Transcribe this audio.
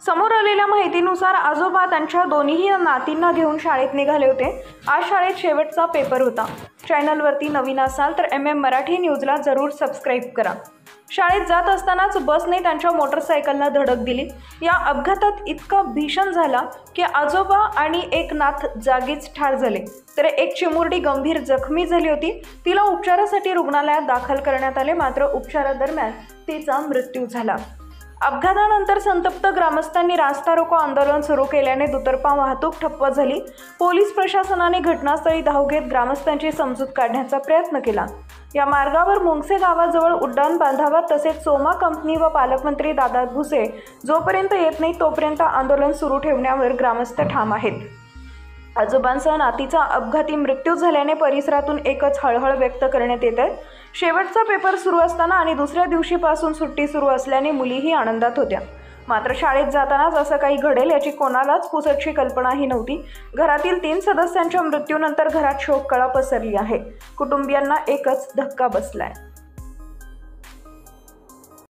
समोर आलेल्या माहितीनुसार आजोबा त्यांच्या दोन्ही नातींना घेऊन शाळेत निघाले होते। आज शाळेत शेवटचा पेपर होता। चॅनलवरती नवीन असाल तर मराठी न्यूजला जरूर सबस्क्राइब करा। शाळेत जात असतानाच बसने त्यांच्या मोटरसायकलला धडक दिली। या अपघातात इतका भीषण झाला की आजोबा आणि एक नात जागीच ठार झाले, तर एक चिमुरडी गंभीर जखमी झाली होती। तिला उपचारासाठी रुग्णालयात दाखल करण्यात आले, मात्र उपचारादरम्यान तिचा मृत्यू झाला। अपघातानंतर संतप्त ग्रामस्थांनी रास्ता रोको आंदोलन सुरू केल्याने दुतर्फा वाहतूक ठप्प झाली। पोलीस प्रशासनाने घटनास्थळी धाव घेत ग्रामस्थांची समजूत काढण्याचा प्रयत्न केला। या मार्गावर मुंगसे गावाजवळ उड्डाण बांधावत तसेच सोमा कंपनी व पालकमंत्री दादा भुसे जोपर्यंत येत नाही तोपर्यंत आंदोलन सुरू ठेवण्यावर ग्रामस्थ ठाम आहेत। आजोबांसह नातीचा अपघाती मृत्यू झाल्याने परिसरातून एकच हळहळ व्यक्त करण्यात येत आहे। शेवटचा पेपर सुरू असताना आणि दुसऱ्या दिवशीपासून सुट्टी सुरू असल्याने मुलीही आनंदात होत्या, मात्र शाळेत जातानाच असं काही घडेल याची कोणालाच पुसटशी कल्पनाही नव्हती। घरातील 3 सदस्यांच्या मृत्यूनंतर घरात शोककळा पसरली आहे। कुटुंबियांना एकच धक्का बसलाय।